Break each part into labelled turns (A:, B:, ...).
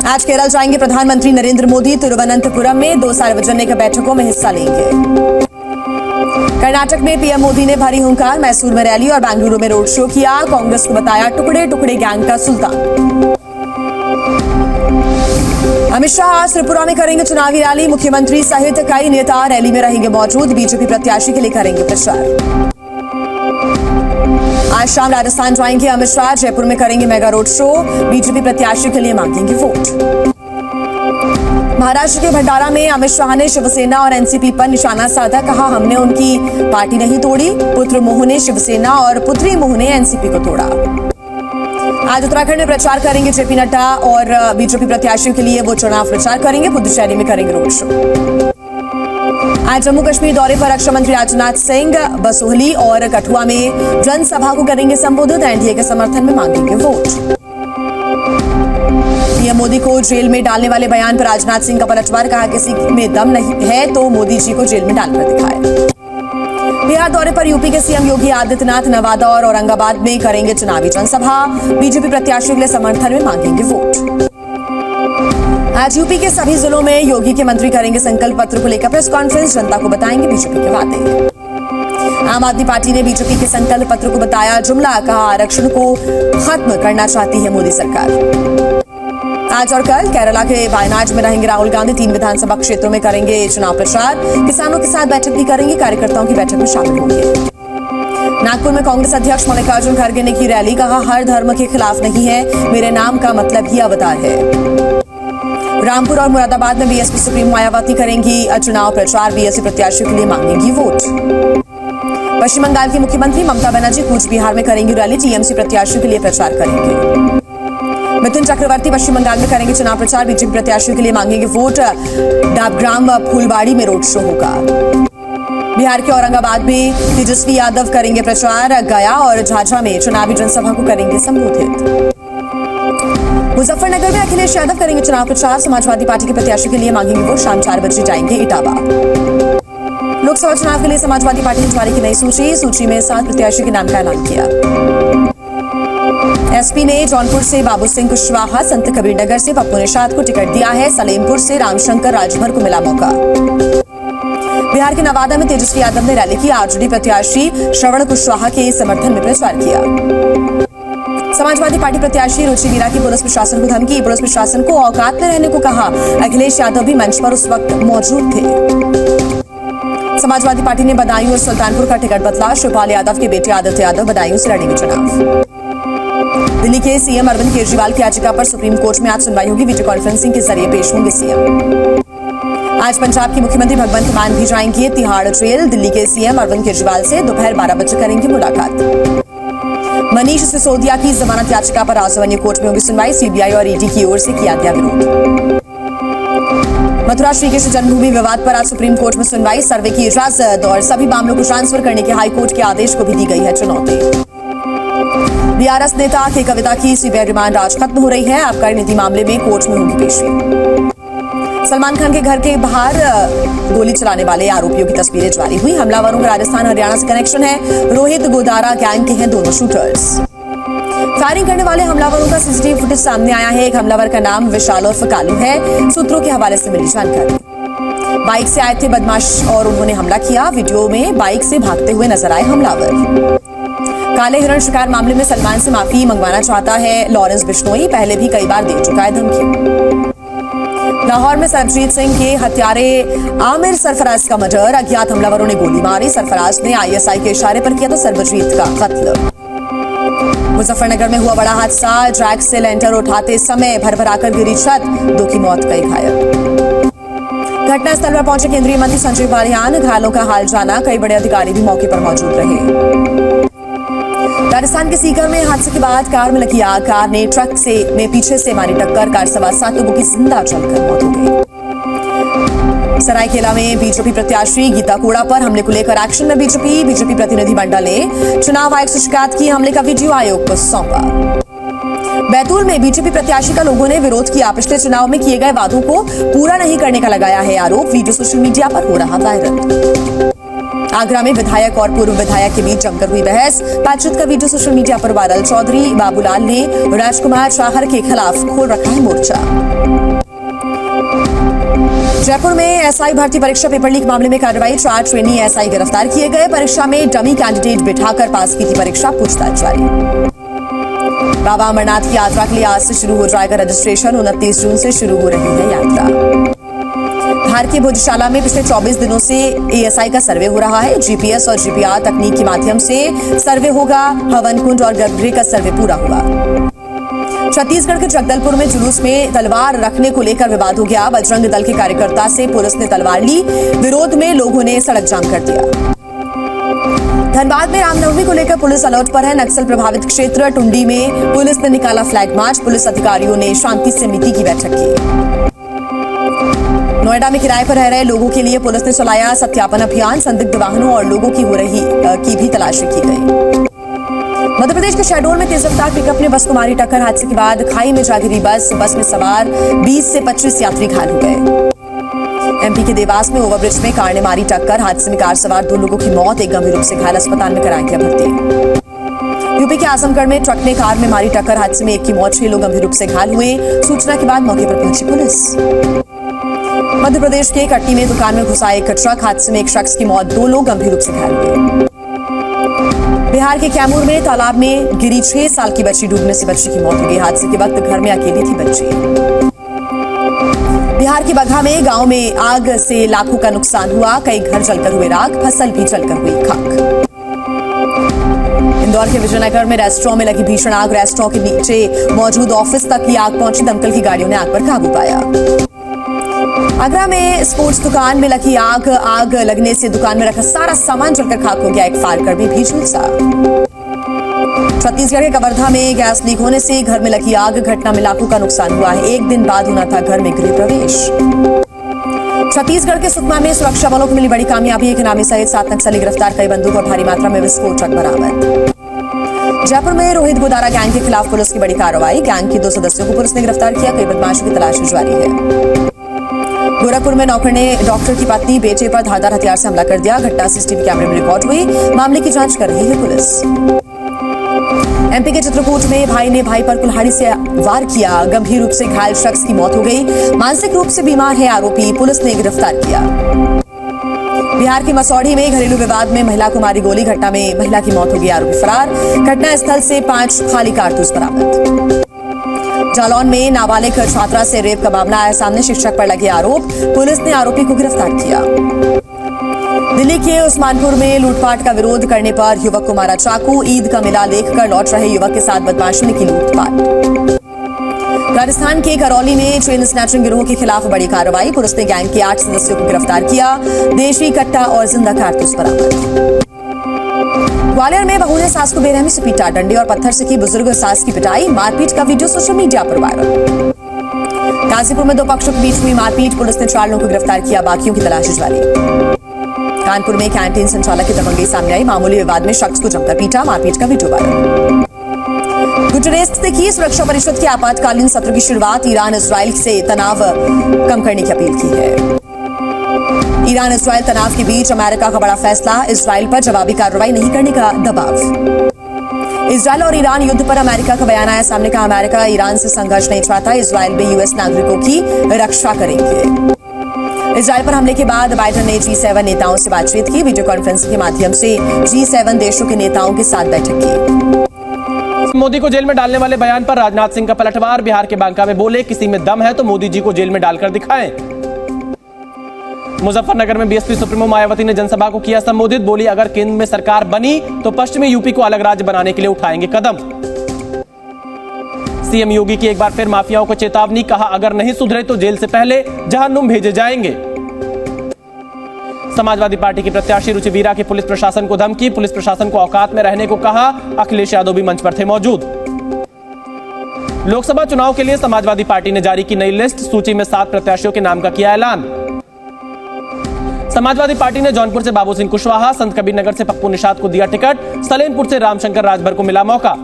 A: आज केरल जाएंगे प्रधानमंत्री नरेंद्र मोदी। तिरुवनंतपुरम में 2 सार्वजनिक बैठकों में हिस्सा लेंगे। कर्नाटक में पीएम मोदी ने भरी हुंकार, मैसूर में रैली और बेंगलुरु में रोड शो किया। कांग्रेस को बताया टुकड़े टुकड़े गैंग का सुल्तान। अमित शाह आज त्रिपुरा में करेंगे चुनावी रैली। मुख्यमंत्री सहित कई नेता रैली में रहेंगे मौजूद। बीजेपी प्रत्याशी के लिए करेंगे प्रचार। आज शाम राजस्थान जाएंगे अमित शाह। जयपुर में करेंगे मेगा रोड शो। बीजेपी प्रत्याशी के लिए मांगेंगे वोट। महाराष्ट्र के भंडारा में अमित शाह ने शिवसेना और एनसीपी पर निशाना साधा। कहा, हमने उनकी पार्टी नहीं तोड़ी। पुत्र मोह ने शिवसेना और पुत्री मोह ने एनसीपी को तोड़ा। आज उत्तराखंड में प्रचार करेंगे जेपी नड्डा और बीजेपी प्रत्याशियों के लिए वो चुनाव प्रचार करेंगे। पुदुचेरी में करेंगे रोड शो। आज जम्मू कश्मीर दौरे पर रक्षा मंत्री राजनाथ सिंह बसोहली और कठुआ में जनसभा को करेंगे संबोधित। एनडीए के समर्थन में मांगेंगे वोट। पीएम मोदी को जेल में डालने वाले बयान पर राजनाथ सिंह का पलटवार। कहा, किसी में दम नहीं है तो मोदी जी को जेल में डालकर दिखाए। बिहार दौरे पर यूपी के सीएम योगी आदित्यनाथ नवादा और औरंगाबाद में करेंगे चुनावी जनसभा। बीजेपी प्रत्याशियों के लिए समर्थन में मांगेंगे वोट। आज यूपी के सभी जिलों में योगी के मंत्री करेंगे संकल्प पत्र को लेकर प्रेस कॉन्फ्रेंस। जनता को बताएंगे बीजेपी के वादे। आम आदमी पार्टी ने बीजेपी के संकल्प पत्र को बताया जुमला। कहा, आरक्षण को खत्म करना चाहती है मोदी सरकार। आज और कल केरला के वायनाड में रहेंगे राहुल गांधी। 3 विधानसभा क्षेत्रों में करेंगे चुनाव प्रचार। किसानों के साथ बैठक भी करेंगे। कार्यकर्ताओं की बैठक में शामिल होंगे। नागपुर में कांग्रेस अध्यक्ष मल्लिकार्जुन खड़गे ने की रैली। कहा, हर धर्म के खिलाफ नहीं है, मेरे नाम का मतलब ही अवतार है। रामपुर और मुरादाबाद में बीएसपी सुप्रीमो मायावती करेंगी चुनाव प्रचार। बीएसपी प्रत्याशियों के लिए मांगेंगी वोट। पश्चिम बंगाल की मुख्यमंत्री ममता बनर्जी कूच बिहार में करेंगी रैली। टीएमसी प्रत्याशियों के लिए प्रचार करेंगे। मिथुन चक्रवर्ती पश्चिम बंगाल में करेंगे चुनाव प्रचार। बीजेपी प्रत्याशियों के लिए मांगेंगे वोट। डाबग्राम फूलबाड़ी में रोड शो होगा। बिहार के औरंगाबाद में तेजस्वी यादव करेंगे प्रचार। गया और झाझा में चुनावी जनसभा को करेंगे संबोधित। मुजफ्फरनगर में अखिलेश यादव करेंगे चुनाव प्रचार। समाजवादी पार्टी के प्रत्याशी के लिए मांगेंगे वोट। शाम 4 बजे जाएंगे इटावा। लोकसभा चुनाव के लिए समाजवादी पार्टी ने जारी की नई सूची में 7 प्रत्याशियों के नाम का ऐलान किया। एसपी ने जौनपुर से बाबू सिंह कुशवाहा, संत कबीरनगर से पप्पू निषाद को टिकट दिया है। सलेमपुर से रामशंकर राजभर को मिला मौका। बिहार के नवादा में तेजस्वी यादव ने रैली की। आरजेडी प्रत्याशी श्रवण कुशवाहा के समर्थन में प्रचार किया। समाजवादी पार्टी प्रत्याशी रुचि मीरा की पुलिस प्रशासन को धमकी। पुलिस प्रशासन को औकात में रहने को कहा। अखिलेश यादव भी मंच पर उस वक्त मौजूद थे। समाजवादी पार्टी ने बदायूं और सुल्तानपुर का टिकट बदला। शिवपाल यादव के बेटे आदित्य यादव बदायूं से लड़ेंगे चुनाव। दिल्ली के सीएम अरविंद केजरीवाल की याचिका पर सुप्रीम कोर्ट में आज सुनवाई होगी। वीडियो कॉन्फ्रेंसिंग के जरिए पेश होंगे सीएम। आज पंजाब के मुख्यमंत्री भगवंत मान भी जाएंगे तिहाड़ जेल। दिल्ली के सीएम अरविंद केजरीवाल से दोपहर 12 बजे करेंगे मुलाकात। मनीष सिसोदिया की जमानत याचिका पर आज राजधानी कोर्ट में होगी सुनवाई। सीबीआई और ईडी की ओर से किया गया विरोध। मथुरा श्रीकृष्ण जन्मभूमि विवाद पर आज सुप्रीम कोर्ट में सुनवाई। सर्वे की इजाजत और सभी मामलों को ट्रांसफर करने के हाईकोर्ट के आदेश को भी दी गई है चुनौती। बीआरएस नेता के कविता की सीबीआई रिमांड आज खत्म हो रही है। आबकारी नीति मामले में कोर्ट में होगी पेशी। सलमान खान के घर के बाहर गोली चलाने वाले आरोपियों की तस्वीरें जारी हुई। हमलावरों का राजस्थान हरियाणा से कनेक्शन है। रोहित गोदारा गैंग के हैं दोनों शूटर्स। फायरिंग करने वाले हमलावरों का सीसीटीवी फुटेज सामने आया है। एक हमलावर का नाम विशाल उर्फ कालू है। सूत्रों के हवाले से मिली जानकारी। बाइक से आए थे बदमाश और उन्होंने हमला किया। वीडियो में बाइक से भागते हुए नजर आए हमलावर। काले हिरण शिकार मामले में सलमान से माफी मंगवाना चाहता है लॉरेंस बिश्नोई। पहले भी कई बार दे चुका है धमकी। लाहौर में सरबजीत सिंह के हत्यारे आमिर सरफराज का मर्डर। अज्ञात हमलावरों ने गोली मारी। सरफराज ने आईएसआई के इशारे पर किया तो सरबजीत का कत्ल। मुजफ्फरनगर में हुआ बड़ा हादसा। जैक से लेंटर उठाते समय भरभराकर गिरी छत। 2 की मौत, कई घायल। घटनास्थल पर पहुंचे केंद्रीय मंत्री संजय बालियान। घायलों का हाल जाना। कई बड़े अधिकारी भी मौके पर मौजूद रहे। राजस्थान के सीकर में हादसे के बाद कार में लगी आग। कार ने ट्रक में पीछे से मारी टक्कर। कार सवार 7 लोगों की जिंदा जलकर मौत हो गई। सरायकेला में बीजेपी प्रत्याशी गीता कोड़ा पर हमले को लेकर एक्शन में बीजेपी प्रतिनिधि मंडल ने चुनाव आयोग से शिकायत की। हमले का वीडियो आयोग को सौंपा। बैतूल में बीजेपी प्रत्याशी का लोगों ने विरोध किया। पिछले चुनाव में किए गए वादों को पूरा नहीं करने का लगाया है आरोप। वीडियो सोशल मीडिया पर हो रहा वायरल। आगरा में विधायक और पूर्व विधायक के बीच जमकर हुई बहस। बातचीत का वीडियो सोशल मीडिया पर वायरल। चौधरी बाबूलाल ने राजकुमार चाहर के खिलाफ खोल रखा है मोर्चा। जयपुर में एसआई भर्ती परीक्षा पेपर लीक मामले में कार्रवाई। 4 ट्रेनी एसआई गिरफ्तार किए गए। परीक्षा में डमी कैंडिडेट बिठाकर पास की थी परीक्षा। पूछताछ जारी। बाबा अमरनाथ की यात्रा के लिए आज से शुरू हो जाएगा रजिस्ट्रेशन। 29 जून से शुरू हो रही है यात्रा। भारतीय भोजशाला में पिछले 24 दिनों से एएसआई का सर्वे हो रहा है। जीपीएस और जीपीआर तकनीक के माध्यम से सर्वे होगा। हवन कुंड और गर्भगृह का सर्वे पूरा हुआ। छत्तीसगढ़ के जगदलपुर में जुलूस में तलवार रखने को लेकर विवाद हो गया। बजरंग दल के कार्यकर्ता से पुलिस ने तलवार ली। विरोध में लोगों ने सड़क जाम कर दिया। धनबाद में रामनवमी को लेकर पुलिस अलर्ट पर है। नक्सल प्रभावित क्षेत्र टुंडी में पुलिस ने निकाला फ्लैग मार्च। पुलिस अधिकारियों ने शांति समिति की बैठक की। नोएडा में किराए पर रह रहे लोगों के लिए पुलिस ने चलाया सत्यापन अभियान। संदिग्ध वाहनों और लोगों की भी तलाशी की गई। मध्य प्रदेश के शहडोल में तेज रफ्तार पिकअप ने बस को मारी टक्कर। हादसे के बाद खाई में जा गिरी बस में सवार 20 से 25 यात्री घायल हो गए। एमपी के देवास में ओवरब्रिज में कार ने मारी टक्कर। हादसे में कार सवार 2 लोगों की मौत, एक गंभीर रूप से घायल। अस्पताल में कराया गया भर्ती। यूपी के आजमगढ़ में ट्रक ने कार में मारी टक्कर। हादसे में एक की मौत, 6 लोग गंभीर रूप से घायल हुए। सूचना के बाद मौके पर पहुंची पुलिस। मध्य प्रदेश के कटनी में दुकान में घुसा एक ट्रक। हादसे में एक शख्स की मौत, 2 लोग गंभीर रूप से घायल हुए। बिहार के कैमूर में तालाब में गिरी 6 साल की बच्ची, डूबने से बच्ची की मौत हो गई। हादसे के वक्त घर में अकेली थी बच्ची। बिहार के बगहा में गांव में आग से लाखों का नुकसान हुआ। कई घर जलकर हुए राख, फसल भी जलकर हुई खाक। इंदौर के विजयनगर में रेस्टोरेंट में लगी भीषण आग। रेस्टोरेंट के नीचे मौजूद ऑफिस तक की आग पहुंची। दमकल की गाड़ियों ने आग पर काबू पाया। आगरा में स्पोर्ट्स दुकान में लगी आग लगने से दुकान में रखा सारा सामान जलकर खाक हो गया। एक फायर कर्मी भी झुलसा। छत्तीसगढ़ के कवर्धा में गैस लीक होने से घर में लगी आग। घटना में लाखों का नुकसान हुआ है। 1 दिन बाद होना था घर में गृह प्रवेश। छत्तीसगढ़ के सुकमा में सुरक्षा बलों को मिली बड़ी कामयाबी। एक इनामी सहित 7 नक्सली गिरफ्तार। कई बंदूक और भारी मात्रा में विस्फोटक बरामद। जयपुर में रोहित गोदारा गैंग के खिलाफ पुलिस की बड़ी कार्रवाई। गैंग के 2 सदस्यों को पुलिस ने गिरफ्तार किया। कई बदमाशों की तलाश जारी है। गोरखपुर में नौकर ने डॉक्टर की पत्नी बेटे पर धारदार हथियार से हमला कर दिया। घटना सीसीटीवी कैमरे में रिकॉर्ड हुई। मामले की जांच कर रही है पुलिस। एमपी के चित्रकूट में भाई ने भाई पर कुल्हाड़ी से वार किया। गंभीर रूप से घायल शख्स की मौत हो गई। मानसिक रूप से बीमार है आरोपी, पुलिस ने गिरफ्तार किया। बिहार के मसौढ़ी में घरेलू विवाद में महिला को मारी गोली। घटना में महिला की मौत हो गई, आरोपी फरार। घटना स्थल से 5 खाली कारतूस बरामद। जालौन में नाबालिग छात्रा से रेप का मामला आया सामने। शिक्षक पर लगे आरोप, पुलिस ने आरोपी को गिरफ्तार किया। दिल्ली के उस्मानपुर में लूटपाट का विरोध करने पर युवक को मारा चाकू। ईद का मेला देखकर लौट रहे युवक के साथ बदमाशों ने की लूटपाट। राजस्थान के करौली में चेन स्नैचिंग गिरोह के खिलाफ बड़ी कार्रवाई। पुलिस ने गैंग के 8 सदस्यों को गिरफ्तार किया। देशी कट्टा और जिंदा कारतूस बरामद। ग्वालियर में बहू ने सास को बेरहमी से पीटा। डंडे और पत्थर से की बुजुर्ग सास की पिटाई। मारपीट का वीडियो सोशल मीडिया पर वायरल। गाजीपुर में 2 पक्षों के बीच हुई मारपीट। पुलिस ने 4 लोगों को गिरफ्तार किया, बाकियों की तलाशी जारी। कानपुर में कैंटीन संचालक की दबंगई सामने आई। मामूली विवाद में शख्स को जमकर पीटा। मारपीट का वीडियो वायरल। गुटरेस ने की सुरक्षा परिषद के आपातकालीन सत्र की शुरुआत। ईरान इजराइल से तनाव कम करने की अपील की है। ईरान इजराइल तनाव के बीच अमेरिका का बड़ा फैसला। इजराइल पर जवाबी कार्रवाई नहीं करने का दबाव। इजराइल और ईरान युद्ध पर अमेरिका का बयान आया सामने। कहा अमेरिका ईरान से संघर्ष नहीं चाहता। इजराइल में यूएस नागरिकों की रक्षा करेंगे। इजराइल पर हमले के बाद बाइडेन ने G7 नेताओं से बातचीत की। वीडियो कॉन्फ्रेंसिंग के माध्यम से G7 देशों के नेताओं के साथ बैठक की।
B: मोदी को जेल में डालने वाले बयान पर राजनाथ सिंह का पलटवार। बिहार के बांका में बोले, किसी में दम है तो मोदी जी को जेल में डालकर दिखाएं। मुजफ्फरनगर में बीएसपी सुप्रीमो मायावती ने जनसभा को किया संबोधित। बोली, अगर केंद्र में सरकार बनी तो पश्चिमी यूपी को अलग राज्य बनाने के लिए उठाएंगे कदम। सीएम योगी की एक बार फिर माफियाओं को चेतावनी। कहा, अगर नहीं सुधरे तो जेल से पहले जहन्नुम भेजे जाएंगे। समाजवादी पार्टी की प्रत्याशी रुचि वीरा की पुलिस प्रशासन को धमकी। पुलिस प्रशासन को औकात में रहने को कहा। अखिलेश यादव भी मंच पर थे मौजूद। लोकसभा चुनाव के लिए समाजवादी पार्टी ने जारी की नई लिस्ट। सूची में 7 प्रत्याशियों के नाम का किया ऐलान। समाजवादी पार्टी ने जौनपुर से बाबू सिंह कुशवाहा, संत कबीर नगर से पप्पू निषाद को दिया टिकट। सलेमपुर से रामशंकर राजभर को मिला मौका।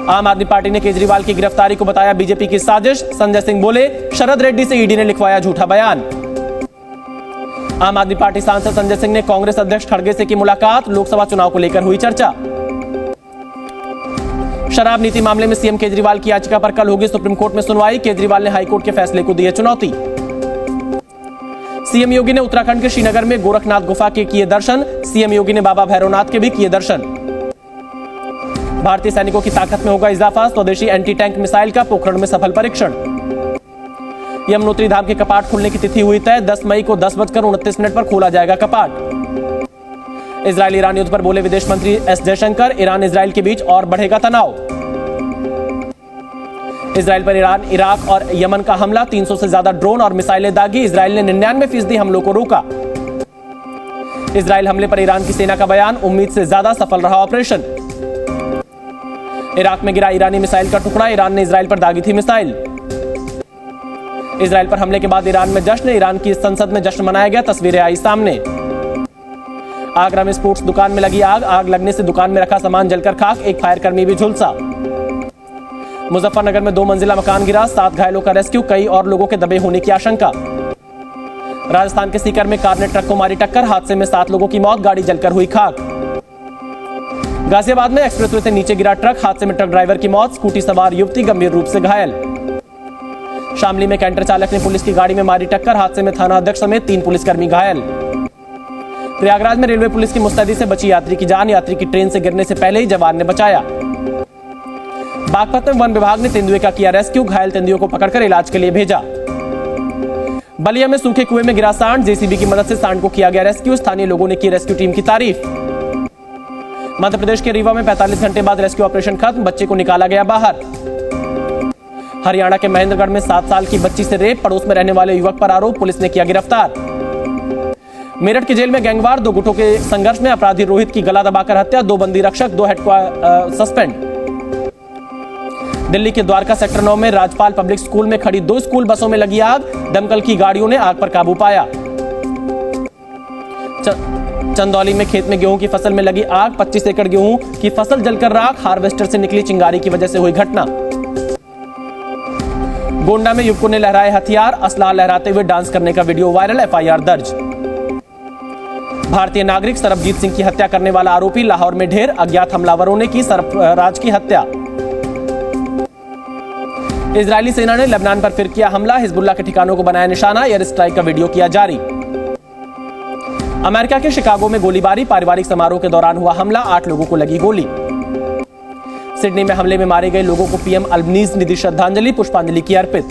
B: आम आदमी पार्टी ने केजरीवाल की गिरफ्तारी को बताया बीजेपी की साजिश। संजय सिंह बोले, शरद रेड्डी से ईडी ने लिखवाया झूठा बयान। आम आदमी पार्टी सांसद संजय सिंह ने कांग्रेस अध्यक्ष खड़गे से की मुलाकात, लोकसभा चुनाव को लेकर हुई चर्चा। शराब नीति मामले में सीएम केजरीवाल की याचिका पर कल होगी सुप्रीम कोर्ट में सुनवाई, केजरीवाल ने हाईकोर्ट के फैसले को दी है चुनौती। सीएम योगी ने उत्तराखंड के श्रीनगर में गोरखनाथ गुफा के किए दर्शन, सीएम योगी ने बाबा भैरवनाथ के भी किए दर्शन। भारतीय सैनिकों की ताकत में होगा इजाफा, स्वदेशी एंटी टैंक मिसाइल का पोखरण में सफल परीक्षण। यमुनोत्री धाम के कपाट खुलने की तिथि हुई तय, 10 मई को 10:29 पर खोला जाएगा कपाट। इजरायल ईरान युद्ध पर बोले विदेश मंत्री एस जयशंकर, ईरान इजरायल के बीच और बढ़ेगा तनाव। इजरायल पर ईरान, इराक और यमन का हमला, 300 से ज्यादा ड्रोन और मिसाइलें दागी, इजरायल ने 99% हमलों को रोका। इजरायल हमले पर ईरान की सेना का बयान, उम्मीद से ज्यादा सफल रहा ऑपरेशन। इराक में गिरा ईरानी मिसाइल का टुकड़ा, ईरान ने इजरायल पर दागी थी मिसाइल। इजरायल पर हमले के बाद ईरान में जश्न, ईरान की संसद में जश्न मनाया गया, तस्वीरें आई सामने। आगरा में स्पोर्ट्स दुकान में लगी आग, आग लगने से दुकान में रखा सामान जलकर खाक, एक फायरकर्मी भी झुलसा। मुजफ्फरनगर में 2 मंजिला मकान गिरा, 7 घायलों का रेस्क्यू, कई और लोगों के दबे होने की आशंका। राजस्थान के सीकर में कार ने ट्रक को मारी टक्कर, हादसे में 7 लोगों की मौत, गाड़ी जलकर हुई खाक। गाजियाबाद में एक्सप्रेसवे से नीचे गिरा ट्रक, हादसे में ट्रक ड्राइवर की मौत, स्कूटी सवार युवती गंभीर रूप से घायल। शामली में कैंटर चालक ने पुलिस की गाड़ी में मारी टक्कर, हादसे में थाना अध्यक्ष समेत 3 पुलिसकर्मी घायल। प्रयागराज में रेलवे पुलिस की मुस्तैदी से बची यात्री की जान, यात्री की ट्रेन से गिरने से पहले ही जवान ने बचाया। बागपत में वन विभाग ने तेंदुए का किया रेस्क्यू, घायल तेंदुए को पकड़कर इलाज के लिए भेजा। बलिया में सूखे कुएं में गिरा सांड, जेसीबी की मदद से सांड को किया गया रेस्क्यू, स्थानीय लोगों ने की रेस्क्यू टीम की तारीफ। मध्य प्रदेश के रीवा में 45 घंटे बाद रेस्क्यू ऑपरेशन खत्म, बच्चे को निकाला गया बाहर। हरियाणा के महेंद्रगढ़ में 7 साल की बच्ची से रेप, पड़ोस में रहने वाले युवक पर आरोप, पुलिस ने किया गिरफ्तार। मेरठ की जेल में गैंगवार, 2 गुटों के संघर्ष में अपराधी रोहित की गला दबाकर हत्या, 2 बंदी रक्षक, 2 हेड सस्पेंड। दिल्ली के द्वारका सेक्टर 9 में राजपाल पब्लिक स्कूल में खड़ी 2 स्कूल बसों में लगी आग, दमकल की गाड़ियों ने आग पर काबू पाया। चंदौली में खेत में गेहूं की फसल में लगी आग, 25 एकड़ गेहूं की फसल जलकर राख, हार्वेस्टर से निकली चिंगारी की वजह से हुई घटना। गोंडा में युवकों ने लहराए हथियार, असला लहराते हुए डांस करने का वीडियो वायरल, एफआईआर दर्ज। भारतीय नागरिक सरबजीत सिंह की हत्या करने वाला आरोपी लाहौर में ढेर, अज्ञात हमलावरों ने की सरफराज की हत्या। इजरायली सेना ने लेबनान पर फिर किया हमला, हिजबुल्लाह के ठिकानों को बनाया निशाना, एयर स्ट्राइक का वीडियो किया जारी। अमेरिका के शिकागो में गोलीबारी, पारिवारिक समारोह के दौरान हुआ हमला, 8 लोगों को लगी गोली। सिडनी में हमले में मारे गए लोगों को पीएम अल्बनीज ने दी श्रद्धांजलि, पुष्पांजलि की अर्पित।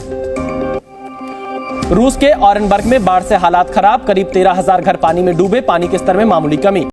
B: रूस के ऑरेनबर्ग में बाढ़ से हालात खराब, करीब 13,000 घर पानी में डूबे, पानी के स्तर में मामूली कमी।